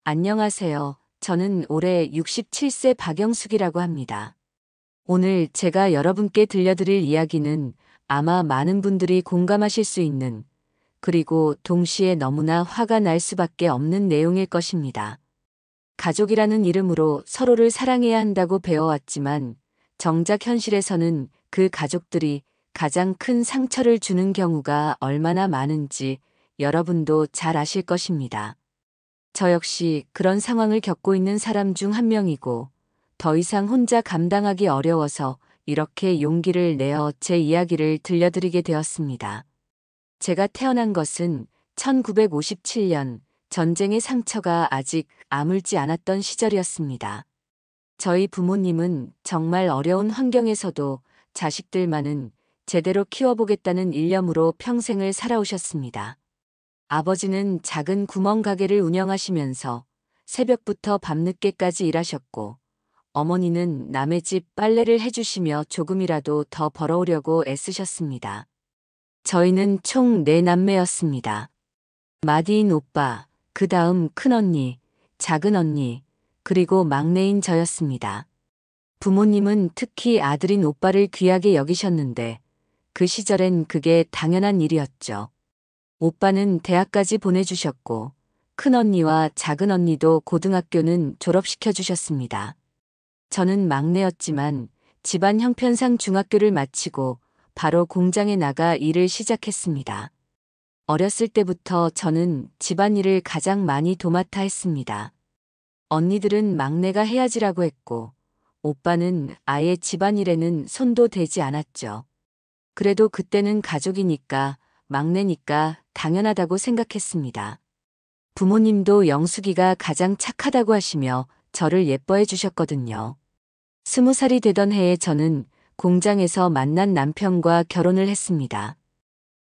안녕하세요. 저는 올해 67세 박영숙이라고 합니다. 오늘 제가 여러분께 들려드릴 이야기는 아마 많은 분들이 공감하실 수 있는, 그리고 동시에 너무나 화가 날 수밖에 없는 내용일 것입니다. 가족이라는 이름으로 서로를 사랑해야 한다고 배워왔지만 정작 현실에서는 그 가족들이 가장 큰 상처를 주는 경우가 얼마나 많은지 여러분도 잘 아실 것입니다. 저 역시 그런 상황을 겪고 있는 사람 중 한 명이고, 더 이상 혼자 감당하기 어려워서 이렇게 용기를 내어 제 이야기를 들려드리게 되었습니다. 제가 태어난 것은 1957년, 전쟁의 상처가 아직 아물지 않았던 시절이었습니다. 저희 부모님은 정말 어려운 환경에서도 자식들만은 제대로 키워보겠다는 일념으로 평생을 살아오셨습니다. 아버지는 작은 구멍 가게를 운영하시면서 새벽부터 밤늦게까지 일하셨고, 어머니는 남의 집 빨래를 해주시며 조금이라도 더 벌어오려고 애쓰셨습니다. 저희는 총 4남매였습니다. 마디인 오빠, 그 다음 큰언니, 작은언니, 그리고 막내인 저였습니다. 부모님은 특히 아들인 오빠를 귀하게 여기셨는데, 그 시절엔 그게 당연한 일이었죠. 오빠는 대학까지 보내주셨고, 큰언니와 작은언니도 고등학교는 졸업시켜 주셨습니다. 저는 막내였지만 집안 형편상 중학교를 마치고 바로 공장에 나가 일을 시작했습니다. 어렸을 때부터 저는 집안일을 가장 많이 도맡아 했습니다. 언니들은 막내가 해야지라고 했고, 오빠는 아예 집안일에는 손도 대지 않았죠. 그래도 그때는 가족이니까, 막내니까 당연하다고 생각했습니다. 부모님도 영숙이가 가장 착하다고 하시며 저를 예뻐해 주셨거든요. 20살이 되던 해에 저는 공장에서 만난 남편과 결혼을 했습니다.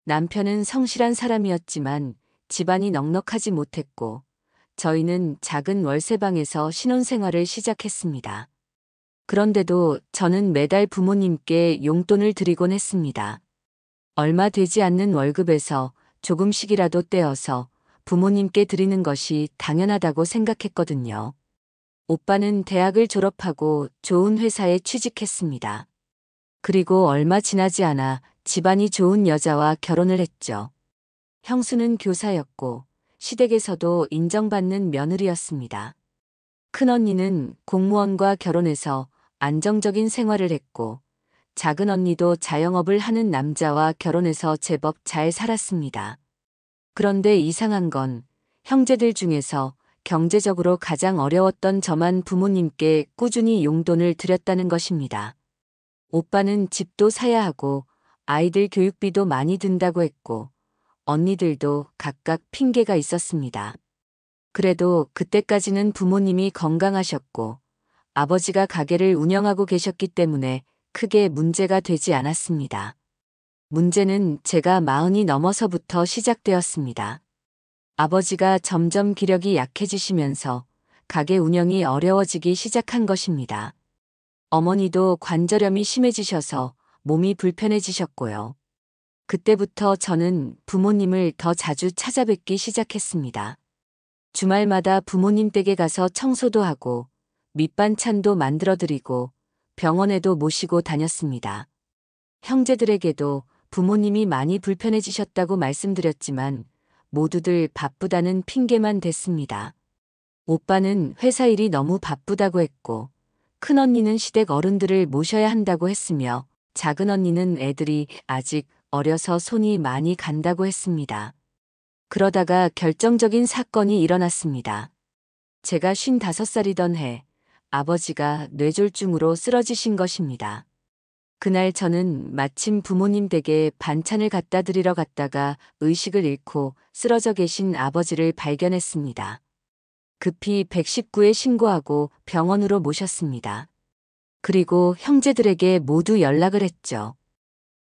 남편은 성실한 사람이었지만 집안이 넉넉하지 못했고, 저희는 작은 월세방에서 신혼생활을 시작했습니다. 그런데도 저는 매달 부모님께 용돈을 드리곤 했습니다. 얼마 되지 않는 월급에서 조금씩이라도 떼어서 부모님께 드리는 것이 당연하다고 생각했거든요. 오빠는 대학을 졸업하고 좋은 회사에 취직했습니다. 그리고 얼마 지나지 않아 집안이 좋은 여자와 결혼을 했죠. 형수는 교사였고 시댁에서도 인정받는 며느리였습니다. 큰언니는 공무원과 결혼해서 안정적인 생활을 했고, 작은 언니도 자영업을 하는 남자와 결혼해서 제법 잘 살았습니다. 그런데 이상한 건 형제들 중에서 경제적으로 가장 어려웠던 저만 부모님께 꾸준히 용돈을 드렸다는 것입니다. 오빠는 집도 사야 하고 아이들 교육비도 많이 든다고 했고, 언니들도 각각 핑계가 있었습니다. 그래도 그때까지는 부모님이 건강하셨고 아버지가 가게를 운영하고 계셨기 때문에 크게 문제가 되지 않았습니다. 문제는 제가 40이 넘어서부터 시작되었습니다. 아버지가 점점 기력이 약해지시면서 가게 운영이 어려워지기 시작한 것입니다. 어머니도 관절염이 심해지셔서 몸이 불편해지셨고요. 그때부터 저는 부모님을 더 자주 찾아뵙기 시작했습니다. 주말마다 부모님 댁에 가서 청소도 하고 밑반찬도 만들어드리고 병원에도 모시고 다녔습니다. 형제들에게도 부모님이 많이 불편해지셨다고 말씀드렸지만 모두들 바쁘다는 핑계만 댔습니다. 오빠는 회사 일이 너무 바쁘다고 했고, 큰언니는 시댁 어른들을 모셔야 한다고 했으며, 작은언니는 애들이 아직 어려서 손이 많이 간다고 했습니다. 그러다가 결정적인 사건이 일어났습니다. 제가 55살이던 해 아버지가 뇌졸중으로 쓰러지신 것입니다. 그날 저는 마침 부모님 댁에 반찬을 갖다 드리러 갔다가 의식을 잃고 쓰러져 계신 아버지를 발견했습니다. 급히 119에 신고하고 병원으로 모셨습니다. 그리고 형제들에게 모두 연락을 했죠.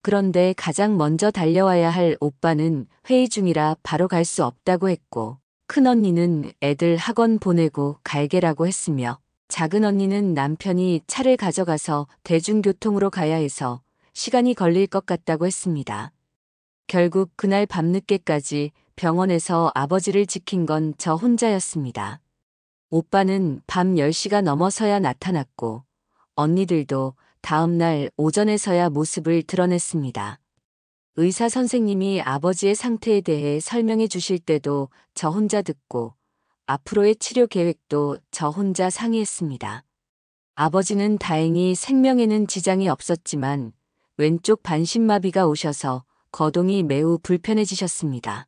그런데 가장 먼저 달려와야 할 오빠는 회의 중이라 바로 갈 수 없다고 했고, 큰언니는 애들 학원 보내고 갈게라고 했으며, 작은언니는 남편이 차를 가져가서 대중교통으로 가야 해서 시간이 걸릴 것 같다고 했습니다. 결국 그날 밤늦게까지 병원에서 아버지를 지킨 건 저 혼자였습니다. 오빠는 밤 10시가 넘어서야 나타났고 언니들도 다음날 오전에서야 모습을 드러냈습니다. 의사 선생님이 아버지의 상태에 대해 설명해 주실 때도 저 혼자 듣고 앞으로의 치료 계획도 저 혼자 상의했습니다. 아버지는 다행히 생명에는 지장이 없었지만 왼쪽 반신마비가 오셔서 거동이 매우 불편해지셨습니다.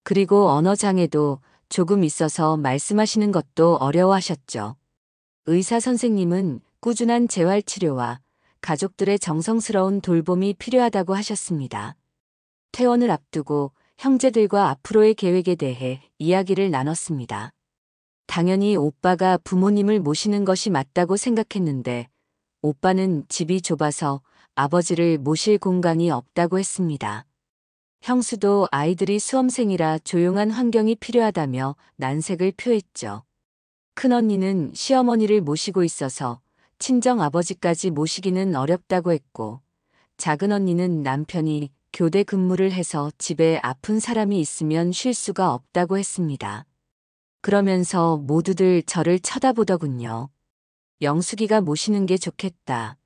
그리고 언어장애도 조금 있어서 말씀하시는 것도 어려워하셨죠. 의사 선생님은 꾸준한 재활치료와 가족들의 정성스러운 돌봄이 필요하다고 하셨습니다. 퇴원을 앞두고 형제들과 앞으로의 계획에 대해 이야기를 나눴습니다. 당연히 오빠가 부모님을 모시는 것이 맞다고 생각했는데 오빠는 집이 좁아서 아버지를 모실 공간이 없다고 했습니다. 형수도 아이들이 수험생이라 조용한 환경이 필요하다며 난색을 표했죠. 큰언니는 시어머니를 모시고 있어서 친정 아버지까지 모시기는 어렵다고 했고 작은 언니는 남편이 교대 근무를 해서 집에 아픈 사람이 있으면 쉴 수가 없다고 했습니다. 그러면서 모두들 저를 쳐다보더군요. 영숙이가 모시는 게 좋겠다.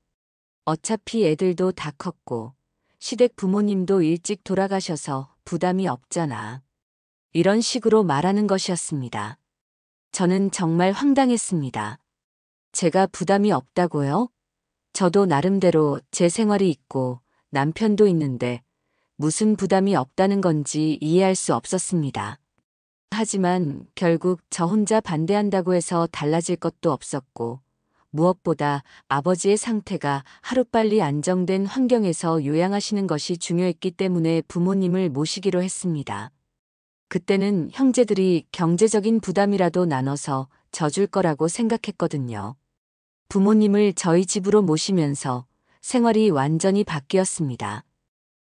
어차피 애들도 다 컸고 시댁 부모님도 일찍 돌아가셔서 부담이 없잖아. 이런 식으로 말하는 것이었습니다. 저는 정말 황당했습니다. 제가 부담이 없다고요? 저도 나름대로 제 생활이 있고 남편도 있는데 무슨 부담이 없다는 건지 이해할 수 없었습니다. 하지만 결국 저 혼자 반대한다고 해서 달라질 것도 없었고 무엇보다 아버지의 상태가 하루빨리 안정된 환경에서 요양하시는 것이 중요했기 때문에 부모님을 모시기로 했습니다. 그때는 형제들이 경제적인 부담이라도 나눠서 져줄 거라고 생각했거든요. 부모님을 저희 집으로 모시면서 생활이 완전히 바뀌었습니다.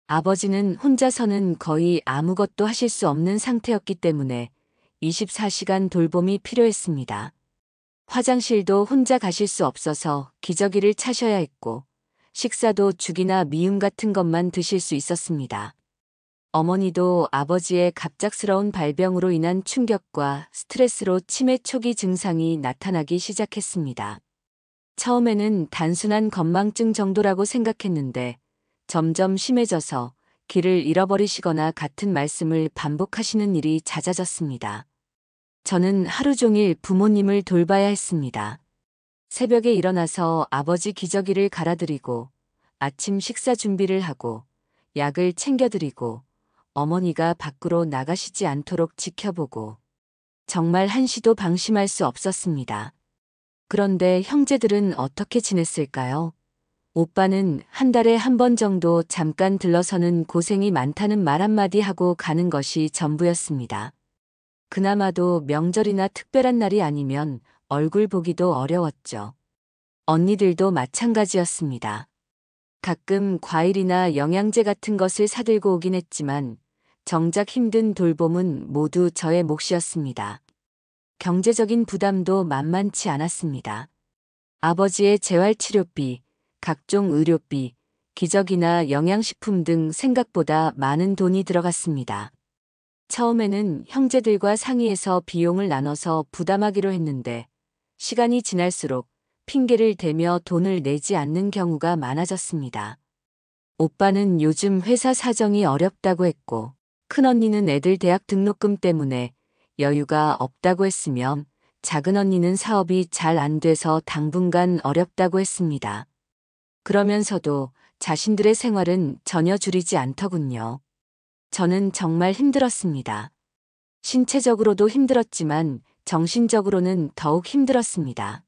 아버지는 혼자서는 거의 아무것도 하실 수 없는 상태였기 때문에 24시간 돌봄이 필요했습니다. 화장실도 혼자 가실 수 없어서 기저귀를 차셔야 했고 식사도 죽이나 미음 같은 것만 드실 수 있었습니다. 어머니도 아버지의 갑작스러운 발병으로 인한 충격과 스트레스로 치매 초기 증상이 나타나기 시작했습니다. 처음에는 단순한 건망증 정도라고 생각했는데 점점 심해져서 길을 잃어버리시거나 같은 말씀을 반복하시는 일이 잦아졌습니다. 저는 하루 종일 부모님을 돌봐야 했습니다. 새벽에 일어나서 아버지 기저귀를 갈아드리고 아침 식사 준비를 하고 약을 챙겨드리고 어머니가 밖으로 나가시지 않도록 지켜보고 정말 한시도 방심할 수 없었습니다. 그런데 형제들은 어떻게 지냈을까요? 오빠는 한 달에 한 번 정도 잠깐 들러서는 고생이 많다는 말 한마디 하고 가는 것이 전부였습니다. 그나마도 명절이나 특별한 날이 아니면 얼굴 보기도 어려웠죠. 언니들도 마찬가지였습니다. 가끔 과일이나 영양제 같은 것을 사들고 오긴 했지만 정작 힘든 돌봄은 모두 저의 몫이었습니다. 경제적인 부담도 만만치 않았습니다. 아버지의 재활치료비, 각종 의료비, 기저귀나 영양식품 등 생각보다 많은 돈이 들어갔습니다. 처음에는 형제들과 상의해서 비용을 나눠서 부담하기로 했는데 시간이 지날수록 핑계를 대며 돈을 내지 않는 경우가 많아졌습니다. 오빠는 요즘 회사 사정이 어렵다고 했고 큰언니는 애들 대학 등록금 때문에 여유가 없다고 했으며 작은 언니는 사업이 잘 안 돼서 당분간 어렵다고 했습니다. 그러면서도 자신들의 생활은 전혀 줄이지 않더군요. 저는 정말 힘들었습니다. 신체적으로도 힘들었지만 정신적으로는 더욱 힘들었습니다.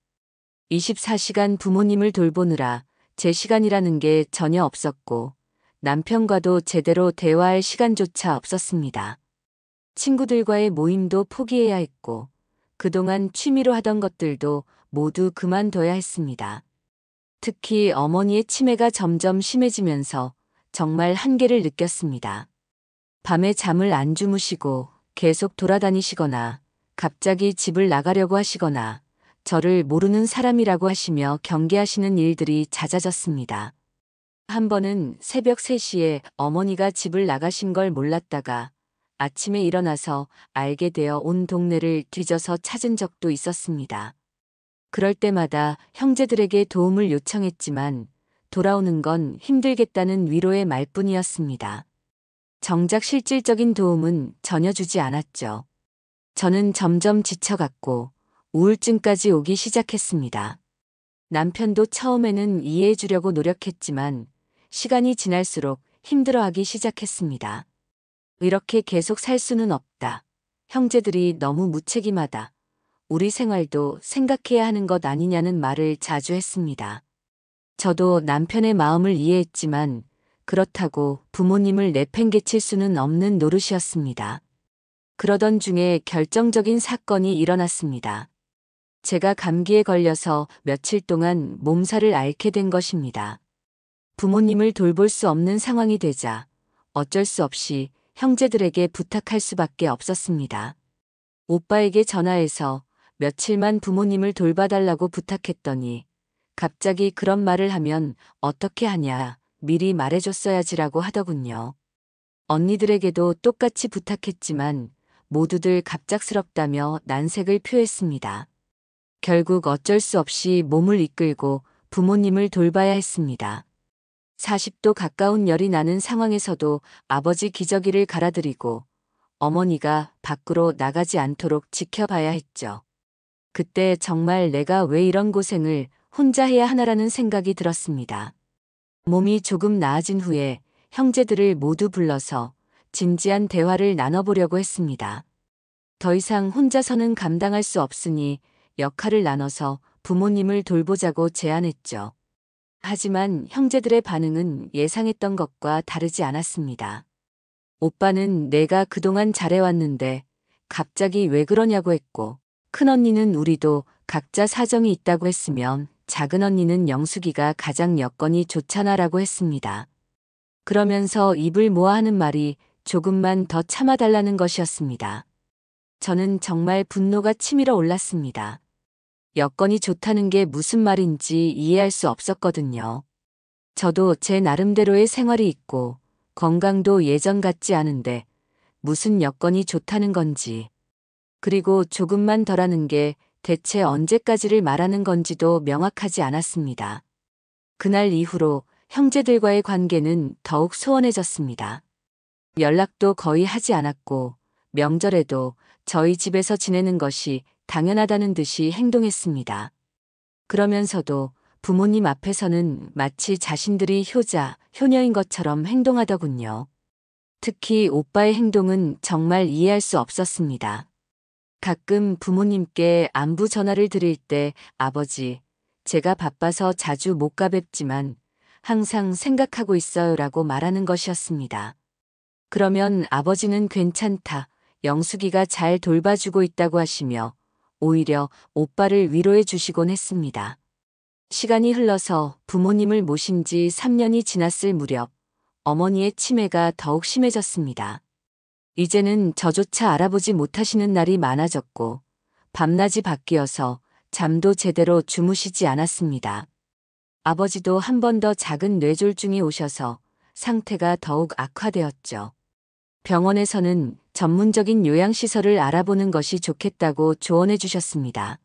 24시간 부모님을 돌보느라 제 시간이라는 게 전혀 없었고 남편과도 제대로 대화할 시간조차 없었습니다. 친구들과의 모임도 포기해야 했고 그동안 취미로 하던 것들도 모두 그만둬야 했습니다. 특히 어머니의 치매가 점점 심해지면서 정말 한계를 느꼈습니다. 밤에 잠을 안 주무시고 계속 돌아다니시거나 갑자기 집을 나가려고 하시거나 저를 모르는 사람이라고 하시며 경계하시는 일들이 잦아졌습니다. 한 번은 새벽 3시에 어머니가 집을 나가신 걸 몰랐다가 아침에 일어나서 알게 되어 온 동네를 뒤져서 찾은 적도 있었습니다. 그럴 때마다 형제들에게 도움을 요청했지만 돌아오는 건 힘들겠다는 위로의 말뿐이었습니다. 정작 실질적인 도움은 전혀 주지 않았죠. 저는 점점 지쳐갔고 우울증까지 오기 시작했습니다. 남편도 처음에는 이해해 주려고 노력했지만 시간이 지날수록 힘들어하기 시작했습니다. 이렇게 계속 살 수는 없다. 형제들이 너무 무책임하다. 우리 생활도 생각해야 하는 것 아니냐는 말을 자주 했습니다. 저도 남편의 마음을 이해했지만 그렇다고 부모님을 내팽개칠 수는 없는 노릇이었습니다. 그러던 중에 결정적인 사건이 일어났습니다. 제가 감기에 걸려서 며칠 동안 몸살을 앓게 된 것입니다. 부모님을 돌볼 수 없는 상황이 되자 어쩔 수 없이 형제들에게 부탁할 수밖에 없었습니다. 오빠에게 전화해서 며칠만 부모님을 돌봐달라고 부탁했더니 갑자기 그런 말을 하면 어떻게 하냐, 미리 말해줬어야지라고 하더군요. 언니들에게도 똑같이 부탁했지만 모두들 갑작스럽다며 난색을 표했습니다. 결국 어쩔 수 없이 몸을 이끌고 부모님을 돌봐야 했습니다. 40도 가까운 열이 나는 상황에서도 아버지 기저귀를 갈아드리고 어머니가 밖으로 나가지 않도록 지켜봐야 했죠. 그때 정말 내가 왜 이런 고생을 혼자 해야 하나라는 생각이 들었습니다. 몸이 조금 나아진 후에 형제들을 모두 불러서 진지한 대화를 나눠보려고 했습니다. 더 이상 혼자서는 감당할 수 없으니 역할을 나눠서 부모님을 돌보자고 제안했죠. 하지만 형제들의 반응은 예상했던 것과 다르지 않았습니다. 오빠는 내가 그동안 잘해왔는데 갑자기 왜 그러냐고 했고, 큰언니는 우리도 각자 사정이 있다고 했으면 작은 언니는 영숙이가 가장 여건이 좋잖아라고 했습니다. 그러면서 입을 모아 하는 말이 조금만 더 참아달라는 것이었습니다. 저는 정말 분노가 치밀어 올랐습니다. 여건이 좋다는 게 무슨 말인지 이해할 수 없었거든요. 저도 제 나름대로의 생활이 있고 건강도 예전 같지 않은데 무슨 여건이 좋다는 건지, 그리고 조금만 덜하는 게 대체 언제까지를 말하는 건지도 명확하지 않았습니다. 그날 이후로 형제들과의 관계는 더욱 소원해졌습니다. 연락도 거의 하지 않았고 명절에도 저희 집에서 지내는 것이 당연하다는 듯이 행동했습니다. 그러면서도 부모님 앞에서는 마치 자신들이 효자, 효녀인 것처럼 행동하더군요. 특히 오빠의 행동은 정말 이해할 수 없었습니다. 가끔 부모님께 안부 전화를 드릴 때 아버지, 제가 바빠서 자주 못 가뵙지만 항상 생각하고 있어요라고 말하는 것이었습니다. 그러면 아버지는 괜찮다, 영숙이가 잘 돌봐주고 있다고 하시며 오히려 오빠를 위로해 주시곤 했습니다. 시간이 흘러서 부모님을 모신 지 3년이 지났을 무렵 어머니의 치매가 더욱 심해졌습니다. 이제는 저조차 알아보지 못하시는 날이 많아졌고 밤낮이 바뀌어서 잠도 제대로 주무시지 않았습니다. 아버지도 한 번 더 작은 뇌졸중이 오셔서 상태가 더욱 악화되었죠. 병원에서는 전문적인 요양시설을 알아보는 것이 좋겠다고 조언해 주셨습니다.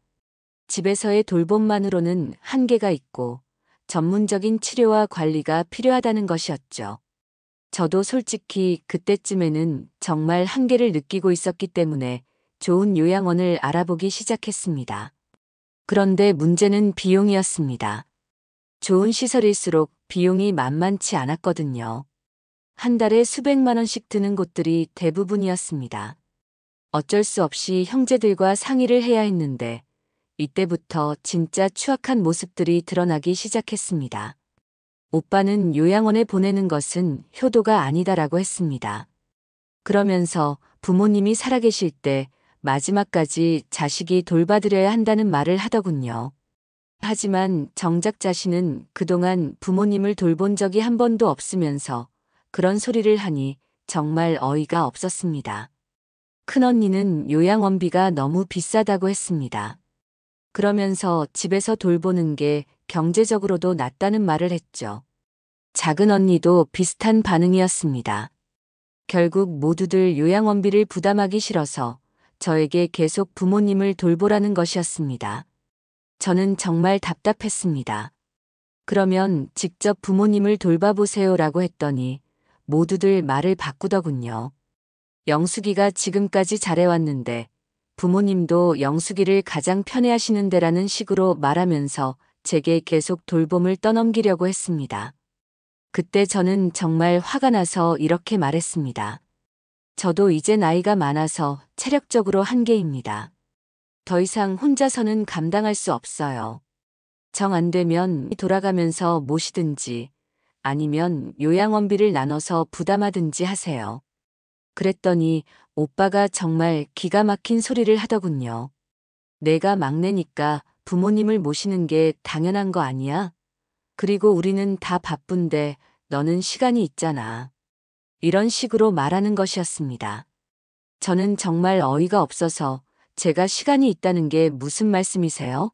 집에서의 돌봄만으로는 한계가 있고 전문적인 치료와 관리가 필요하다는 것이었죠. 저도 솔직히 그때쯤에는 정말 한계를 느끼고 있었기 때문에 좋은 요양원을 알아보기 시작했습니다. 그런데 문제는 비용이었습니다. 좋은 시설일수록 비용이 만만치 않았거든요. 한 달에 수백만 원씩 드는 곳들이 대부분이었습니다. 어쩔 수 없이 형제들과 상의를 해야 했는데 이때부터 진짜 추악한 모습들이 드러나기 시작했습니다. 오빠는 요양원에 보내는 것은 효도가 아니다라고 했습니다. 그러면서 부모님이 살아계실 때 마지막까지 자식이 돌봐드려야 한다는 말을 하더군요. 하지만 정작 자신은 그동안 부모님을 돌본 적이 한 번도 없으면서 그런 소리를 하니 정말 어이가 없었습니다. 큰언니는 요양원비가 너무 비싸다고 했습니다. 그러면서 집에서 돌보는 게 경제적으로도 낫다는 말을 했죠. 작은 언니도 비슷한 반응이었습니다. 결국 모두들 요양원비를 부담하기 싫어서 저에게 계속 부모님을 돌보라는 것이었습니다. 저는 정말 답답했습니다. 그러면 직접 부모님을 돌봐보세요라고 했더니 모두들 말을 바꾸더군요. 영숙이가 지금까지 잘해왔는데 부모님도 영숙이를 가장 편애하시는 데라는 식으로 말하면서 제게 계속 돌봄을 떠넘기려고 했습니다. 그때 저는 정말 화가 나서 이렇게 말했습니다. 저도 이제 나이가 많아서 체력적으로 한계입니다. 더 이상 혼자서는 감당할 수 없어요. 정 안 되면 돌아가면서 모시든지 아니면 요양원비를 나눠서 부담하든지 하세요. 그랬더니 오빠가 정말 기가 막힌 소리를 하더군요. 내가 막내니까 부모님을 모시는 게 당연한 거 아니야? 그리고 우리는 다 바쁜데 너는 시간이 있잖아. 이런 식으로 말하는 것이었습니다. 저는 정말 어이가 없어서 제가 시간이 있다는 게 무슨 말씀이세요?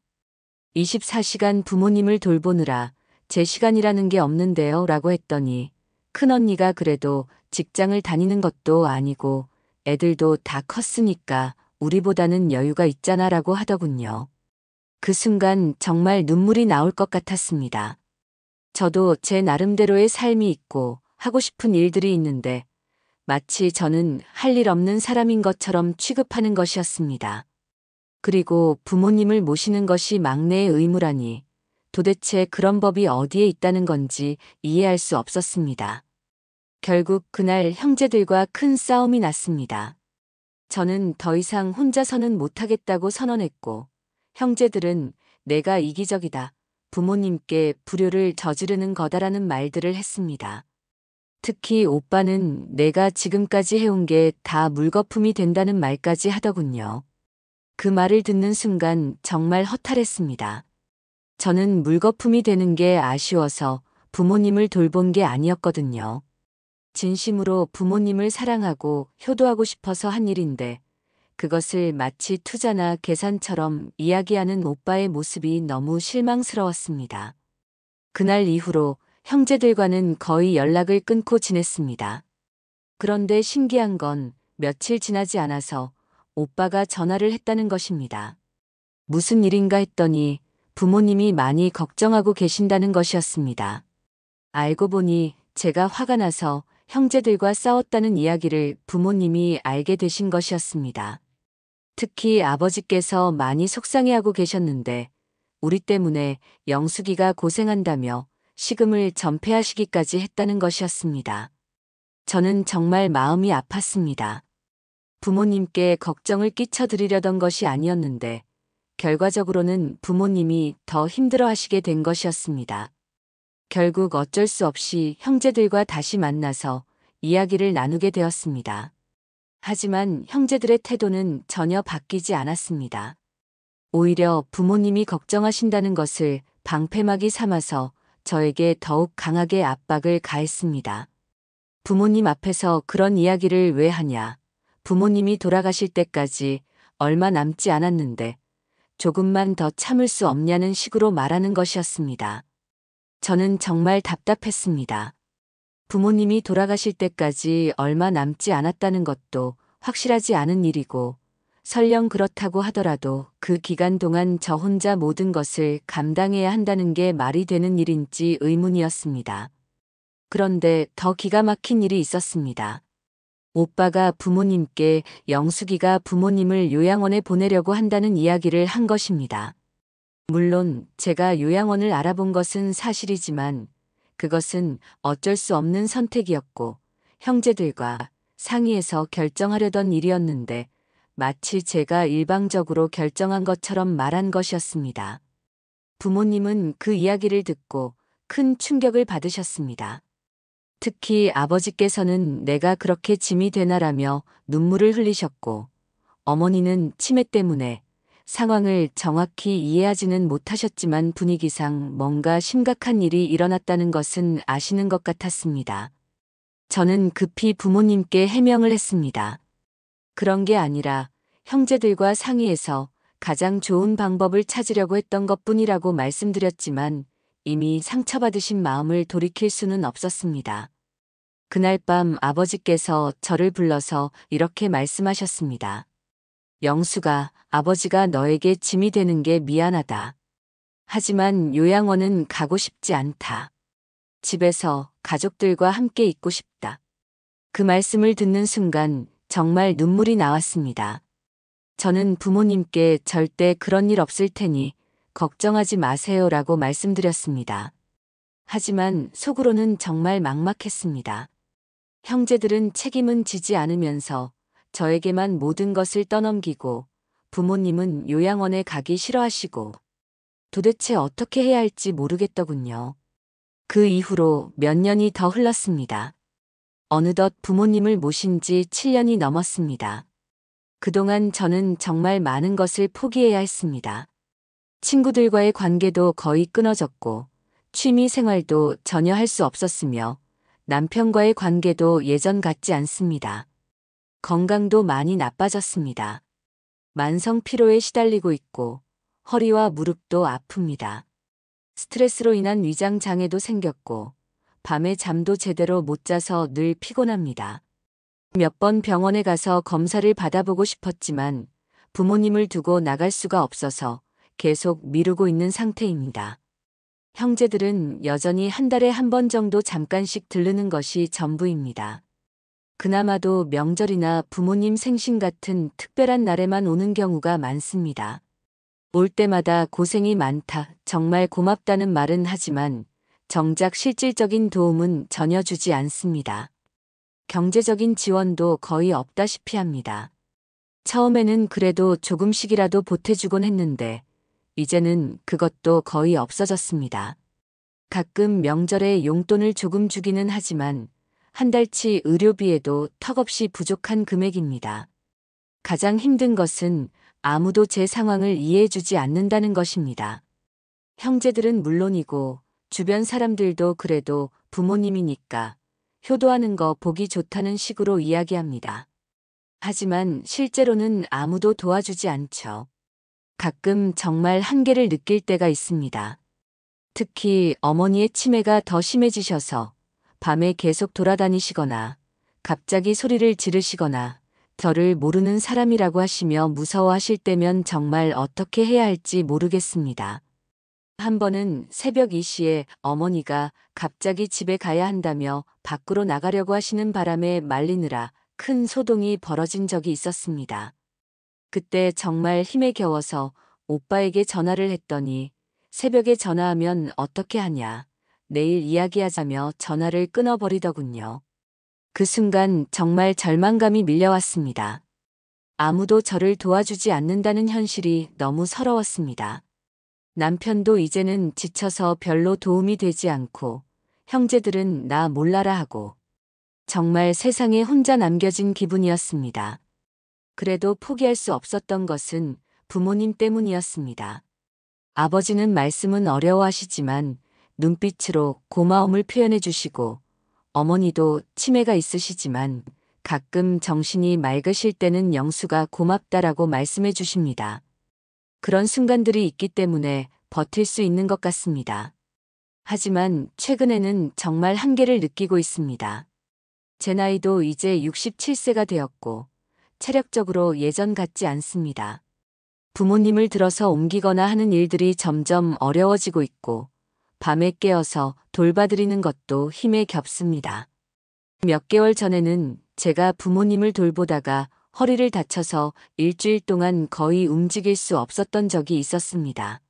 24시간 부모님을 돌보느라 제 시간이라는 게 없는데요 라고 했더니 큰언니가 그래도 직장을 다니는 것도 아니고 애들도 다 컸으니까 우리보다는 여유가 있잖아 라고 하더군요. 그 순간 정말 눈물이 나올 것 같았습니다. 저도 제 나름대로의 삶이 있고 하고 싶은 일들이 있는데 마치 저는 할 일 없는 사람인 것처럼 취급하는 것이었습니다. 그리고 부모님을 모시는 것이 막내의 의무라니 도대체 그런 법이 어디에 있다는 건지 이해할 수 없었습니다. 결국 그날 형제들과 큰 싸움이 났습니다. 저는 더 이상 혼자서는 못하겠다고 선언했고 형제들은 내가 이기적이다. 부모님께 불효를 저지르는 거다라는 말들을 했습니다. 특히 오빠는 내가 지금까지 해온 게 다 물거품이 된다는 말까지 하더군요. 그 말을 듣는 순간 정말 허탈했습니다. 저는 물거품이 되는 게 아쉬워서 부모님을 돌본 게 아니었거든요. 진심으로 부모님을 사랑하고 효도하고 싶어서 한 일인데 그것을 마치 투자나 계산처럼 이야기하는 오빠의 모습이 너무 실망스러웠습니다. 그날 이후로 형제들과는 거의 연락을 끊고 지냈습니다. 그런데 신기한 건 며칠 지나지 않아서 오빠가 전화를 했다는 것입니다. 무슨 일인가 했더니 부모님이 많이 걱정하고 계신다는 것이었습니다. 알고 보니 제가 화가 나서 형제들과 싸웠다는 이야기를 부모님이 알게 되신 것이었습니다. 특히 아버지께서 많이 속상해하고 계셨는데 우리 때문에 영숙이가 고생한다며 식음을 전폐하시기까지 했다는 것이었습니다. 저는 정말 마음이 아팠습니다. 부모님께 걱정을 끼쳐드리려던 것이 아니었는데 결과적으로는 부모님이 더 힘들어 하시게 된 것이었습니다. 결국 어쩔 수 없이 형제들과 다시 만나서 이야기를 나누게 되었습니다. 하지만 형제들의 태도는 전혀 바뀌지 않았습니다. 오히려 부모님이 걱정하신다는 것을 방패막이 삼아서 저에게 더욱 강하게 압박을 가했습니다. 부모님 앞에서 그런 이야기를 왜 하냐. 부모님이 돌아가실 때까지 얼마 남지 않았는데 조금만 더 참을 수 없냐는 식으로 말하는 것이었습니다. 저는 정말 답답했습니다. 부모님이 돌아가실 때까지 얼마 남지 않았다는 것도 확실하지 않은 일이고 설령 그렇다고 하더라도 그 기간 동안 저 혼자 모든 것을 감당해야 한다는 게 말이 되는 일인지 의문이었습니다. 그런데 더 기가 막힌 일이 있었습니다. 오빠가 부모님께 영숙이가 부모님을 요양원에 보내려고 한다는 이야기를 한 것입니다. 물론 제가 요양원을 알아본 것은 사실이지만 그것은 어쩔 수 없는 선택이었고 형제들과 상의해서 결정하려던 일이었는데 마치 제가 일방적으로 결정한 것처럼 말한 것이었습니다. 부모님은 그 이야기를 듣고 큰 충격을 받으셨습니다. 특히 아버지께서는 내가 그렇게 짐이 되나라며 눈물을 흘리셨고 어머니는 치매 때문에 상황을 정확히 이해하지는 못하셨지만 분위기상 뭔가 심각한 일이 일어났다는 것은 아시는 것 같았습니다. 저는 급히 부모님께 해명을 했습니다. 그런 게 아니라 형제들과 상의해서 가장 좋은 방법을 찾으려고 했던 것뿐이라고 말씀드렸지만 이미 상처받으신 마음을 돌이킬 수는 없었습니다. 그날 밤 아버지께서 저를 불러서 이렇게 말씀하셨습니다. 영수가 아버지가 너에게 짐이 되는 게 미안하다. 하지만 요양원은 가고 싶지 않다. 집에서 가족들과 함께 있고 싶다. 그 말씀을 듣는 순간 정말 눈물이 나왔습니다. 저는 부모님께 절대 그런 일 없을 테니 걱정하지 마세요라고 말씀드렸습니다. 하지만 속으로는 정말 막막했습니다. 형제들은 책임은 지지 않으면서 저에게만 모든 것을 떠넘기고 부모님은 요양원에 가기 싫어하시고 도대체 어떻게 해야 할지 모르겠더군요. 그 이후로 몇 년이 더 흘렀습니다. 어느덧 부모님을 모신 지 7년이 넘었습니다. 그동안 저는 정말 많은 것을 포기해야 했습니다. 친구들과의 관계도 거의 끊어졌고 취미 생활도 전혀 할 수 없었으며 남편과의 관계도 예전 같지 않습니다. 건강도 많이 나빠졌습니다. 만성 피로에 시달리고 있고 허리와 무릎도 아픕니다. 스트레스로 인한 위장 장애도 생겼고 밤에 잠도 제대로 못 자서 늘 피곤합니다. 몇 번 병원에 가서 검사를 받아보고 싶었지만 부모님을 두고 나갈 수가 없어서 계속 미루고 있는 상태입니다. 형제들은 여전히 한 달에 한 번 정도 잠깐씩 들르는 것이 전부입니다. 그나마도 명절이나 부모님 생신 같은 특별한 날에만 오는 경우가 많습니다. 올 때마다 고생이 많다, 정말 고맙다는 말은 하지만 정작 실질적인 도움은 전혀 주지 않습니다. 경제적인 지원도 거의 없다시피 합니다. 처음에는 그래도 조금씩이라도 보태주곤 했는데 이제는 그것도 거의 없어졌습니다. 가끔 명절에 용돈을 조금 주기는 하지만 한 달치 의료비에도 턱없이 부족한 금액입니다. 가장 힘든 것은 아무도 제 상황을 이해해주지 않는다는 것입니다. 형제들은 물론이고 주변 사람들도 그래도 부모님이니까 효도하는 거 보기 좋다는 식으로 이야기합니다. 하지만 실제로는 아무도 도와주지 않죠. 가끔 정말 한계를 느낄 때가 있습니다. 특히 어머니의 치매가 더 심해지셔서 밤에 계속 돌아다니시거나 갑자기 소리를 지르시거나 저를 모르는 사람이라고 하시며 무서워하실 때면 정말 어떻게 해야 할지 모르겠습니다. 한 번은 새벽 2시에 어머니가 갑자기 집에 가야 한다며 밖으로 나가려고 하시는 바람에 말리느라 큰 소동이 벌어진 적이 있었습니다. 그때 정말 힘에 겨워서 오빠에게 전화를 했더니 새벽에 전화하면 어떻게 하냐, 내일 이야기하자며 전화를 끊어버리더군요. 그 순간 정말 절망감이 밀려왔습니다. 아무도 저를 도와주지 않는다는 현실이 너무 서러웠습니다. 남편도 이제는 지쳐서 별로 도움이 되지 않고 형제들은 나 몰라라 하고 정말 세상에 혼자 남겨진 기분이었습니다. 그래도 포기할 수 없었던 것은 부모님 때문이었습니다. 아버지는 말씀은 어려워하시지만 눈빛으로 고마움을 표현해 주시고 어머니도 치매가 있으시지만 가끔 정신이 맑으실 때는 영수가 고맙다라고 말씀해 주십니다. 그런 순간들이 있기 때문에 버틸 수 있는 것 같습니다. 하지만 최근에는 정말 한계를 느끼고 있습니다. 제 나이도 이제 67세가 되었고 체력적으로 예전 같지 않습니다. 부모님을 들어서 옮기거나 하는 일들이 점점 어려워지고 있고 밤에 깨어서 돌봐드리는 것도 힘에 겹습니다. 몇 개월 전에는 제가 부모님을 돌보다가 허리를 다쳐서 일주일 동안 거의 움직일 수 없었던 적이 있었습니다.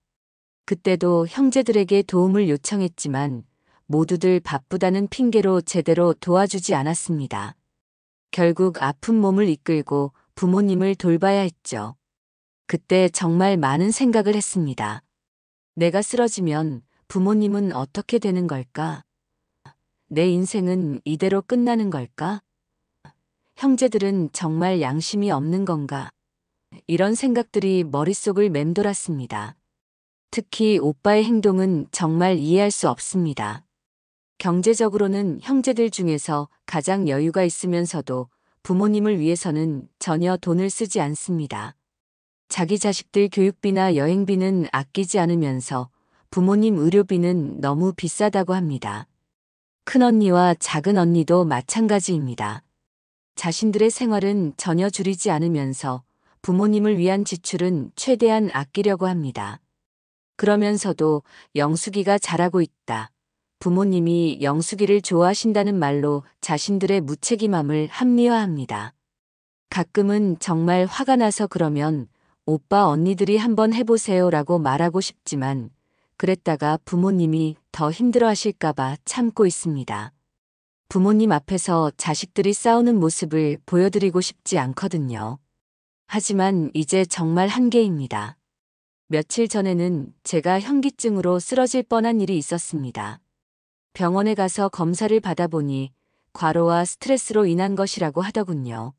그때도 형제들에게 도움을 요청했지만 모두들 바쁘다는 핑계로 제대로 도와주지 않았습니다. 결국 아픈 몸을 이끌고 부모님을 돌봐야 했죠. 그때 정말 많은 생각을 했습니다. 내가 쓰러지면 부모님은 어떻게 되는 걸까? 내 인생은 이대로 끝나는 걸까? 형제들은 정말 양심이 없는 건가? 이런 생각들이 머릿속을 맴돌았습니다. 특히 오빠의 행동은 정말 이해할 수 없습니다. 경제적으로는 형제들 중에서 가장 여유가 있으면서도 부모님을 위해서는 전혀 돈을 쓰지 않습니다. 자기 자식들 교육비나 여행비는 아끼지 않으면서 부모님 의료비는 너무 비싸다고 합니다. 큰언니와 작은 언니도 마찬가지입니다. 자신들의 생활은 전혀 줄이지 않으면서 부모님을 위한 지출은 최대한 아끼려고 합니다. 그러면서도 영숙이가 잘하고 있다. 부모님이 영숙이를 좋아하신다는 말로 자신들의 무책임함을 합리화합니다. 가끔은 정말 화가 나서 그러면 오빠 언니들이 한번 해보세요라고 말하고 싶지만 그랬다가 부모님이 더 힘들어 하실까봐 참고 있습니다. 부모님 앞에서 자식들이 싸우는 모습을 보여드리고 싶지 않거든요. 하지만 이제 정말 한계입니다. 며칠 전에는 제가 현기증으로 쓰러질 뻔한 일이 있었습니다. 병원에 가서 검사를 받아보니 과로와 스트레스로 인한 것이라고 하더군요.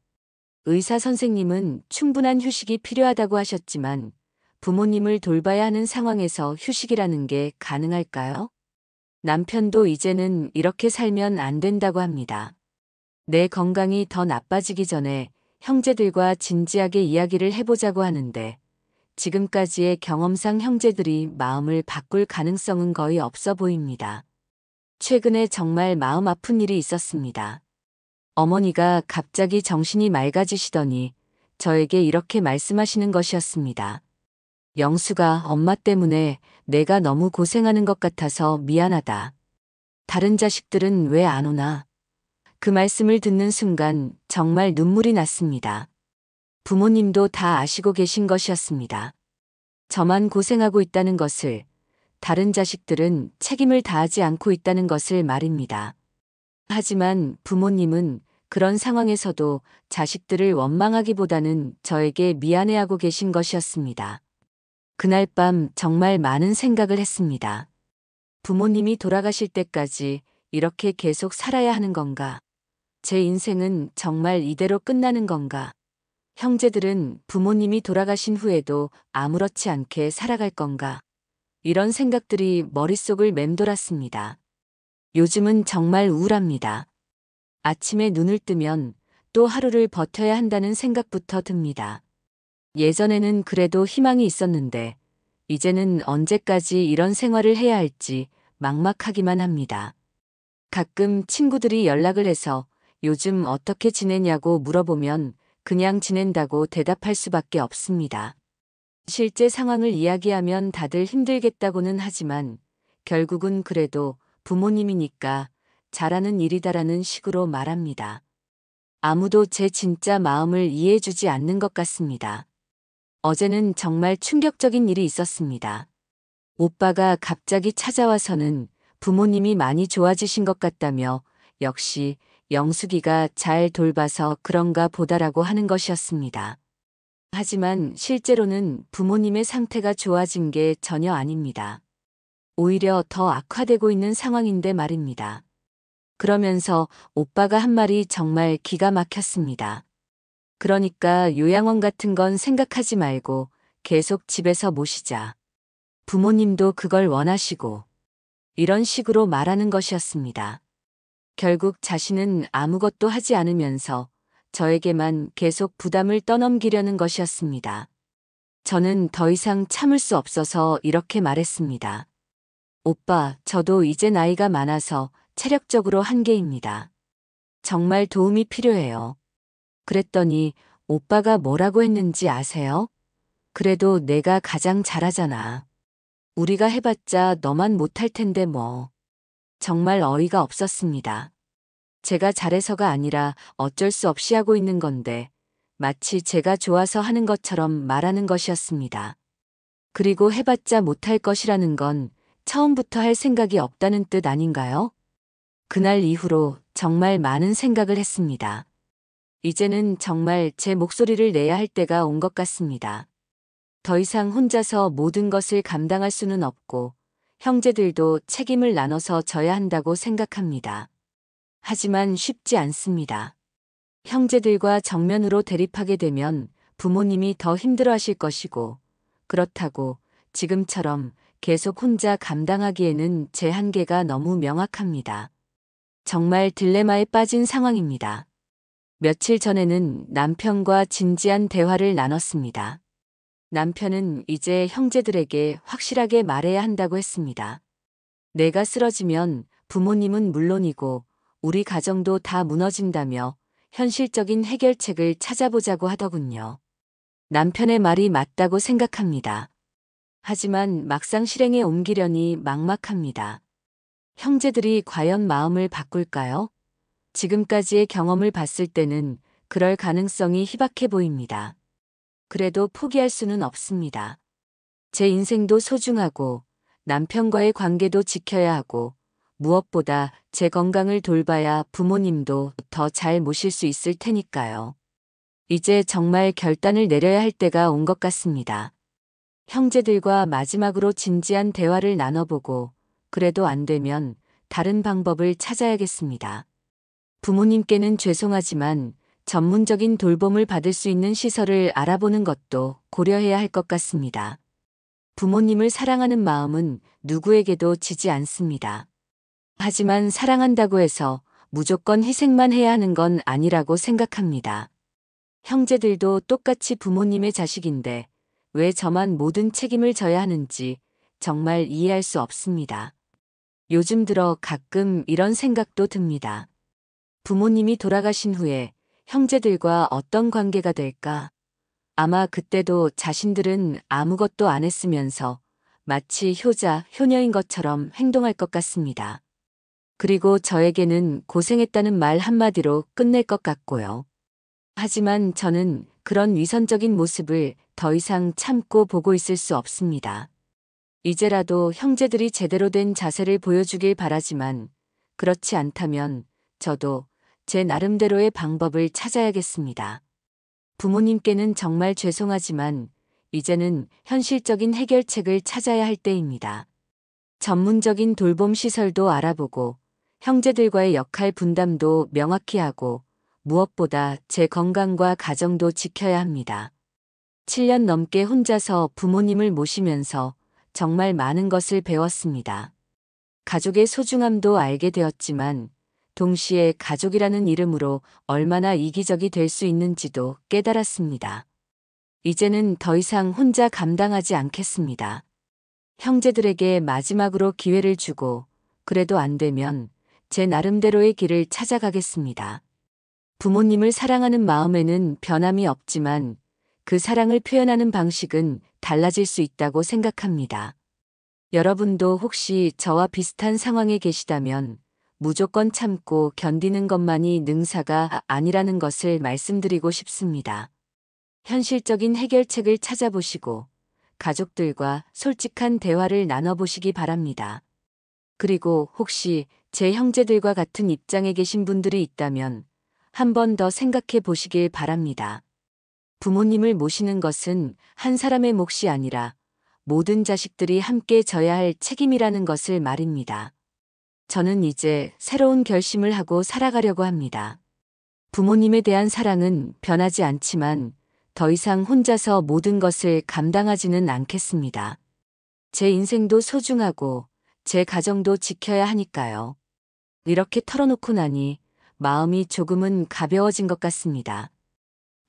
의사 선생님은 충분한 휴식이 필요하다고 하셨지만 부모님을 돌봐야 하는 상황에서 휴식이라는 게 가능할까요? 남편도 이제는 이렇게 살면 안 된다고 합니다. 내 건강이 더 나빠지기 전에 형제들과 진지하게 이야기를 해보자고 하는데 지금까지의 경험상 형제들이 마음을 바꿀 가능성은 거의 없어 보입니다. 최근에 정말 마음 아픈 일이 있었습니다. 어머니가 갑자기 정신이 맑아지시더니 저에게 이렇게 말씀하시는 것이었습니다. 영수가 엄마 때문에 내가 너무 고생하는 것 같아서 미안하다. 다른 자식들은 왜 안 오나? 그 말씀을 듣는 순간 정말 눈물이 났습니다. 부모님도 다 아시고 계신 것이었습니다. 저만 고생하고 있다는 것을, 다른 자식들은 책임을 다하지 않고 있다는 것을 말입니다. 하지만 부모님은 그런 상황에서도 자식들을 원망하기보다는 저에게 미안해하고 계신 것이었습니다. 그날 밤 정말 많은 생각을 했습니다. 부모님이 돌아가실 때까지 이렇게 계속 살아야 하는 건가? 제 인생은 정말 이대로 끝나는 건가? 형제들은 부모님이 돌아가신 후에도 아무렇지 않게 살아갈 건가? 이런 생각들이 머릿속을 맴돌았습니다. 요즘은 정말 우울합니다. 아침에 눈을 뜨면 또 하루를 버텨야 한다는 생각부터 듭니다. 예전에는 그래도 희망이 있었는데 이제는 언제까지 이런 생활을 해야 할지 막막하기만 합니다. 가끔 친구들이 연락을 해서 요즘 어떻게 지내냐고 물어보면 그냥 지낸다고 대답할 수밖에 없습니다. 실제 상황을 이야기하면 다들 힘들겠다고는 하지만 결국은 그래도 부모님이니까 잘하는 일이다라는 식으로 말합니다. 아무도 제 진짜 마음을 이해해주지 않는 것 같습니다. 어제는 정말 충격적인 일이 있었습니다. 오빠가 갑자기 찾아와서는 부모님이 많이 좋아지신 것 같다며 역시 영숙이가 잘 돌봐서 그런가 보다라고 하는 것이었습니다. 하지만 실제로는 부모님의 상태가 좋아진 게 전혀 아닙니다. 오히려 더 악화되고 있는 상황인데 말입니다. 그러면서 오빠가 한 말이 정말 기가 막혔습니다. 그러니까 요양원 같은 건 생각하지 말고 계속 집에서 모시자. 부모님도 그걸 원하시고 이런 식으로 말하는 것이었습니다. 결국 자신은 아무것도 하지 않으면서 저에게만 계속 부담을 떠넘기려는 것이었습니다. 저는 더 이상 참을 수 없어서 이렇게 말했습니다. 오빠, 저도 이제 나이가 많아서 체력적으로 한계입니다. 정말 도움이 필요해요. 그랬더니 오빠가 뭐라고 했는지 아세요? 그래도 내가 가장 잘하잖아. 우리가 해봤자 너만 못할 텐데 뭐. 정말 어이가 없었습니다. 제가 잘해서가 아니라 어쩔 수 없이 하고 있는 건데 마치 제가 좋아서 하는 것처럼 말하는 것이었습니다. 그리고 해봤자 못할 것이라는 건 처음부터 할 생각이 없다는 뜻 아닌가요? 그날 이후로 정말 많은 생각을 했습니다. 이제는 정말 제 목소리를 내야 할 때가 온 것 같습니다. 더 이상 혼자서 모든 것을 감당할 수는 없고 형제들도 책임을 나눠서 져야 한다고 생각합니다. 하지만 쉽지 않습니다. 형제들과 정면으로 대립하게 되면 부모님이 더 힘들어하실 것이고 그렇다고 지금처럼 계속 혼자 감당하기에는 제 한계가 너무 명확합니다. 정말 딜레마에 빠진 상황입니다. 며칠 전에는 남편과 진지한 대화를 나눴습니다. 남편은 이제 형제들에게 확실하게 말해야 한다고 했습니다. 내가 쓰러지면 부모님은 물론이고 우리 가정도 다 무너진다며 현실적인 해결책을 찾아보자고 하더군요. 남편의 말이 맞다고 생각합니다. 하지만 막상 실행에 옮기려니 막막합니다. 형제들이 과연 마음을 바꿀까요? 지금까지의 경험을 봤을 때는 그럴 가능성이 희박해 보입니다. 그래도 포기할 수는 없습니다. 제 인생도 소중하고 남편과의 관계도 지켜야 하고 무엇보다 제 건강을 돌봐야 부모님도 더 잘 모실 수 있을 테니까요. 이제 정말 결단을 내려야 할 때가 온 것 같습니다. 형제들과 마지막으로 진지한 대화를 나눠보고 그래도 안 되면 다른 방법을 찾아야겠습니다. 부모님께는 죄송하지만 전문적인 돌봄을 받을 수 있는 시설을 알아보는 것도 고려해야 할 것 같습니다. 부모님을 사랑하는 마음은 누구에게도 지지 않습니다. 하지만 사랑한다고 해서 무조건 희생만 해야 하는 건 아니라고 생각합니다. 형제들도 똑같이 부모님의 자식인데 왜 저만 모든 책임을 져야 하는지 정말 이해할 수 없습니다. 요즘 들어 가끔 이런 생각도 듭니다. 부모님이 돌아가신 후에 형제들과 어떤 관계가 될까? 아마 그때도 자신들은 아무것도 안 했으면서 마치 효자, 효녀인 것처럼 행동할 것 같습니다. 그리고 저에게는 고생했다는 말 한마디로 끝낼 것 같고요. 하지만 저는 그런 위선적인 모습을 더 이상 참고 보고 있을 수 없습니다. 이제라도 형제들이 제대로 된 자세를 보여주길 바라지만 그렇지 않다면 저도 제 나름대로의 방법을 찾아야겠습니다. 부모님께는 정말 죄송하지만 이제는 현실적인 해결책을 찾아야 할 때입니다. 전문적인 돌봄 시설도 알아보고 형제들과의 역할 분담도 명확히 하고 무엇보다 제 건강과 가정도 지켜야 합니다. 7년 넘게 혼자서 부모님을 모시면서 정말 많은 것을 배웠습니다. 가족의 소중함도 알게 되었지만 동시에 가족이라는 이름으로 얼마나 이기적이 될 수 있는지도 깨달았습니다. 이제는 더 이상 혼자 감당하지 않겠습니다. 형제들에게 마지막으로 기회를 주고 그래도 안 되면 제 나름대로의 길을 찾아가겠습니다. 부모님을 사랑하는 마음에는 변함이 없지만 그 사랑을 표현하는 방식은 달라질 수 있다고 생각합니다. 여러분도 혹시 저와 비슷한 상황에 계시다면 무조건 참고 견디는 것만이 능사가 아니라는 것을 말씀드리고 싶습니다. 현실적인 해결책을 찾아보시고 가족들과 솔직한 대화를 나눠보시기 바랍니다. 그리고 혹시 제 형제들과 같은 입장에 계신 분들이 있다면 한 번 더 생각해 보시길 바랍니다. 부모님을 모시는 것은 한 사람의 몫이 아니라 모든 자식들이 함께 져야 할 책임이라는 것을 말입니다. 저는 이제 새로운 결심을 하고 살아가려고 합니다. 부모님에 대한 사랑은 변하지 않지만 더 이상 혼자서 모든 것을 감당하지는 않겠습니다. 제 인생도 소중하고 제 가정도 지켜야 하니까요. 이렇게 털어놓고 나니 마음이 조금은 가벼워진 것 같습니다.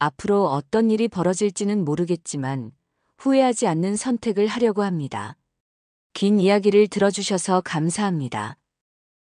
앞으로 어떤 일이 벌어질지는 모르겠지만 후회하지 않는 선택을 하려고 합니다. 긴 이야기를 들어주셔서 감사합니다.